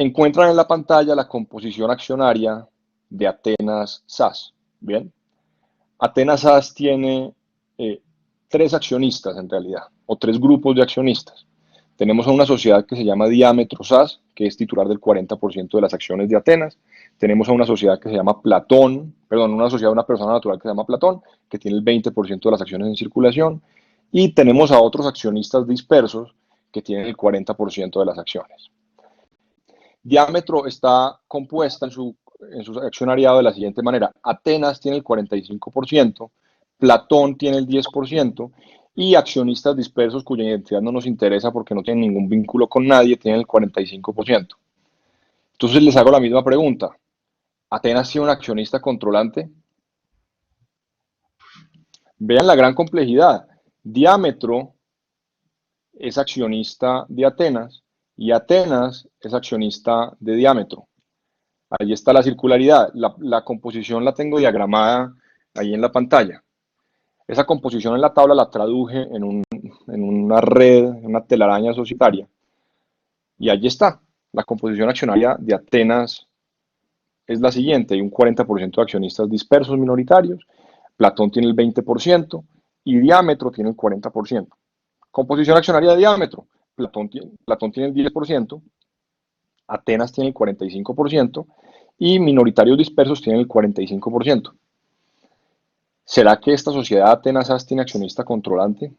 Encuentran en la pantalla la composición accionaria de Atenas SAS. Bien, Atenas SAS tiene tres accionistas en realidad, o tres grupos de accionistas. Tenemos a una sociedad que se llama Diámetro SAS, que es titular del 40% de las acciones de Atenas. Tenemos a una sociedad que se llama Platón, perdón, una sociedad, una persona natural que se llama Platón, que tiene el 20% de las acciones en circulación. Y tenemos a otros accionistas dispersos que tienen el 40% de las acciones. Diámetro está compuesta en su accionariado de la siguiente manera. Atenas tiene el 45%, Platón tiene el 10% y accionistas dispersos cuya identidad no nos interesa porque no tienen ningún vínculo con nadie tienen el 45%. Entonces les hago la misma pregunta. ¿Atenas tiene un accionista controlante? Vean la gran complejidad. Diámetro es accionista de Atenas y Atenas es accionista de Diámetro. Ahí está la circularidad. La composición la tengo diagramada ahí en la pantalla. Esa composición en la tabla la traduje en una red, en una telaraña societaria. Y allí está. La composición accionaria de Atenas es la siguiente. Hay un 40% de accionistas dispersos minoritarios. Platón tiene el 20% y Diámetro tiene el 40%. Composición accionaria de Diámetro. Platón tiene el 10%, Atenas tiene el 45% y minoritarios dispersos tienen el 45%. ¿Será que esta sociedad Atenas SAS tiene accionista controlante?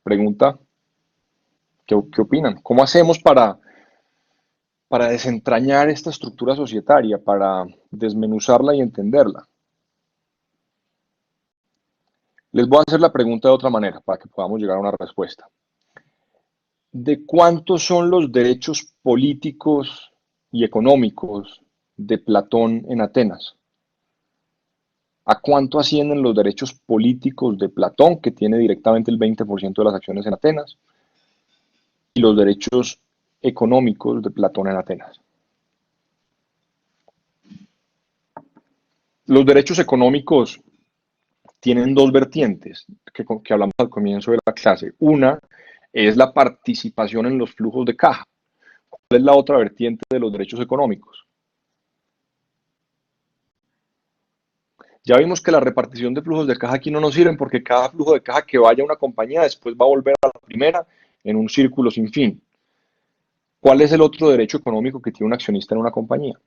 Pregunta, ¿qué opinan? ¿Cómo hacemos para desentrañar esta estructura societaria, para desmenuzarla y entenderla? Les voy a hacer la pregunta de otra manera para que podamos llegar a una respuesta. ¿De cuántos son los derechos políticos y económicos de Platón en Atenas? ¿A cuánto ascienden los derechos políticos de Platón, que tiene directamente el 20% de las acciones en Atenas, y los derechos económicos de Platón en Atenas? Los derechos económicos tienen dos vertientes que hablamos al comienzo de la clase. Una es la participación en los flujos de caja. ¿Cuál es la otra vertiente de los derechos económicos? Ya vimos que la repartición de flujos de caja aquí no nos sirve porque cada flujo de caja que vaya a una compañía después va a volver a la primera en un círculo sin fin. ¿Cuál es el otro derecho económico que tiene un accionista en una compañía?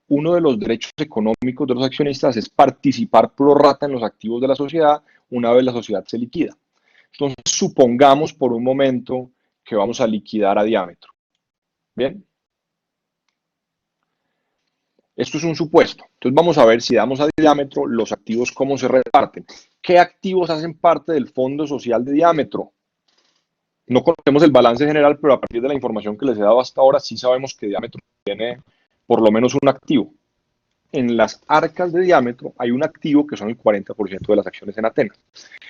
Uno de los derechos económicos de los accionistas es participar pro rata en los activos de la sociedad una vez la sociedad se liquida. Entonces, supongamos por un momento que vamos a liquidar a Diámetro. ¿Bien? Esto es un supuesto. Entonces vamos a ver si damos a Diámetro los activos cómo se reparten. ¿Qué activos hacen parte del fondo social de Diámetro? No conocemos el balance general, pero a partir de la información que les he dado hasta ahora, sí sabemos que Diámetro tiene por lo menos un activo. En las arcas de Diámetro hay un activo que son el 40% de las acciones en Atenas.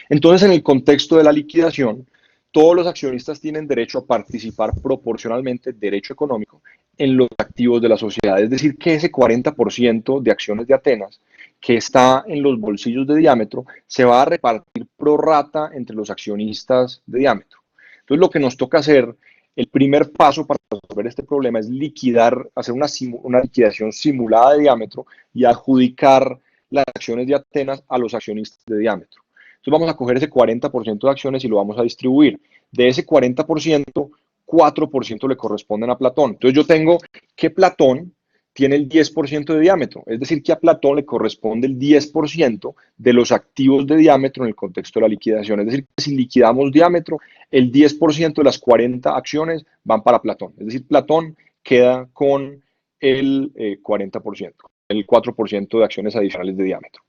Entonces, en el contexto de la liquidación, todos los accionistas tienen derecho a participar proporcionalmente, derecho económico, en los activos de la sociedad. Es decir, que ese 40% de acciones de Atenas que está en los bolsillos de Diámetro se va a repartir pro rata entre los accionistas de Diámetro. Entonces, lo que nos toca hacer, el primer paso para resolver este problema es liquidar, hacer una liquidación simulada de Diámetro y adjudicar las acciones de Atenas a los accionistas de Diámetro. Entonces vamos a coger ese 40% de acciones y lo vamos a distribuir. De ese 40%, 4% le corresponden a Platón. Entonces yo tengo que Platón tiene el 10% de Diámetro, es decir, que a Platón le corresponde el 10% de los activos de Diámetro en el contexto de la liquidación. Es decir, que si liquidamos Diámetro, el 10% de las 40 acciones van para Platón. Es decir, Platón queda con el 40%, el 4% de acciones adicionales de Diámetro.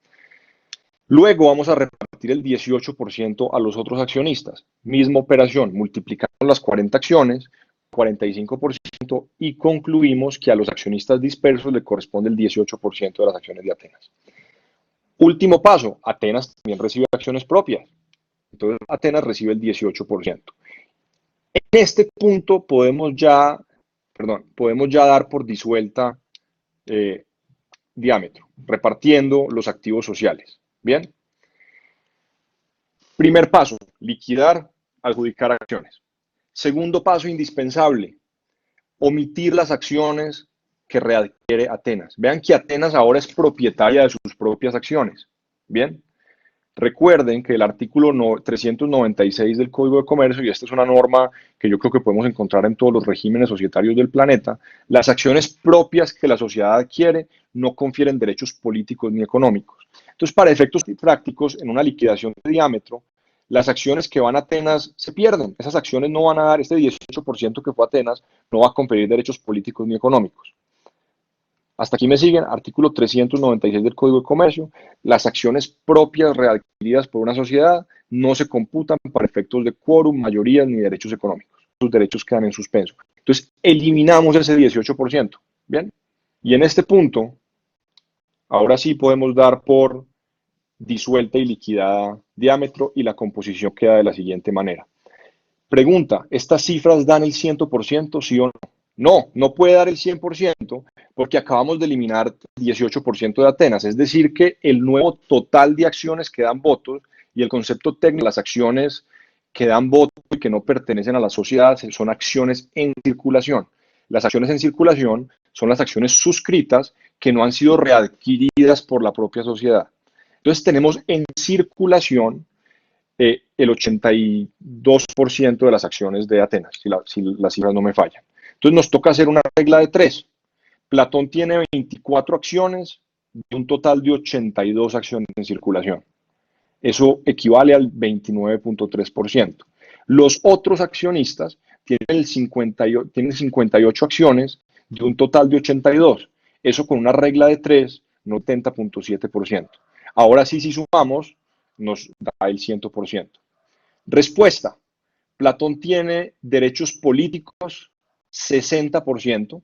Luego vamos a repartir el 18% a los otros accionistas. Misma operación, multiplicamos las 40 acciones, 45% y concluimos que a los accionistas dispersos le corresponde el 18% de las acciones de Atenas. Último paso, Atenas también recibe acciones propias. Entonces Atenas recibe el 18%. En este punto podemos ya dar por disuelta Diámetro, repartiendo los activos sociales. Bien. Primer paso, liquidar adjudicar acciones. Segundo paso indispensable, omitir las acciones que readquiere Atenas. Vean que Atenas ahora es propietaria de sus propias acciones. Bien, recuerden que el artículo 396 del Código de Comercio, y esta es una norma que yo creo que podemos encontrar en todos los regímenes societarios del planeta, las acciones propias que la sociedad adquiere no confieren derechos políticos ni económicos. Entonces, para efectos prácticos, en una liquidación de diámetro, las acciones que van a Atenas se pierden. Esas acciones no van a dar, este 18% que fue a Atenas, no va a conferir derechos políticos ni económicos. Hasta aquí me siguen, artículo 396 del Código de Comercio, las acciones propias readquiridas por una sociedad no se computan para efectos de quórum, mayorías ni derechos económicos. Sus derechos quedan en suspenso. Entonces, eliminamos ese 18%, ¿bien? Y en este punto, ahora sí podemos dar por disuelta y liquidada diámetro y la composición queda de la siguiente manera. Pregunta, ¿estas cifras dan el 100%, sí o no? No, no puede dar el 100% porque acabamos de eliminar el 18% de Atenas, es decir que el nuevo total de acciones que dan votos y el concepto técnico de las acciones que dan votos y que no pertenecen a la sociedad son acciones en circulación. Las acciones en circulación son las acciones suscritas que no han sido readquiridas por la propia sociedad. Entonces tenemos en circulación el 82% de las acciones de Atenas, si las cifras no me fallan. Entonces nos toca hacer una regla de 3. Platón tiene 24 acciones de un total de 82 acciones en circulación. Eso equivale al 29.3%. Los otros accionistas tienen 58 acciones de un total de 82. Eso con una regla de 3, 90.7%. Ahora sí, si sumamos, nos da el 100%. Respuesta. Platón tiene derechos políticos 60%.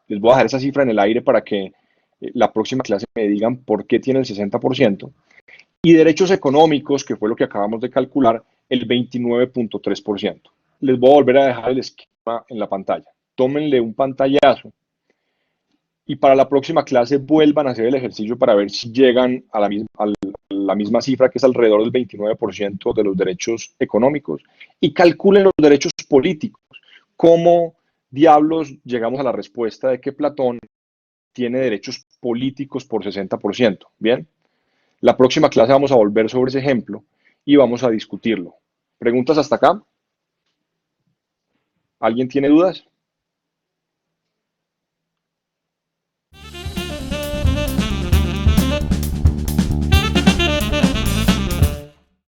Les voy a dejar esa cifra en el aire para que la próxima clase me digan por qué tiene el 60%. Y derechos económicos, que fue lo que acabamos de calcular, el 29.3%. Les voy a volver a dejar el esquema en la pantalla. Tómenle un pantallazo y para la próxima clase vuelvan a hacer el ejercicio para ver si llegan a la misma cifra, que es alrededor del 29% de los derechos económicos, y calculen los derechos políticos. ¿Cómo diablos llegamos a la respuesta de que Platón tiene derechos políticos por 60%? Bien, la próxima clase vamos a volver sobre ese ejemplo y vamos a discutirlo. ¿Preguntas hasta acá? ¿Alguien tiene dudas?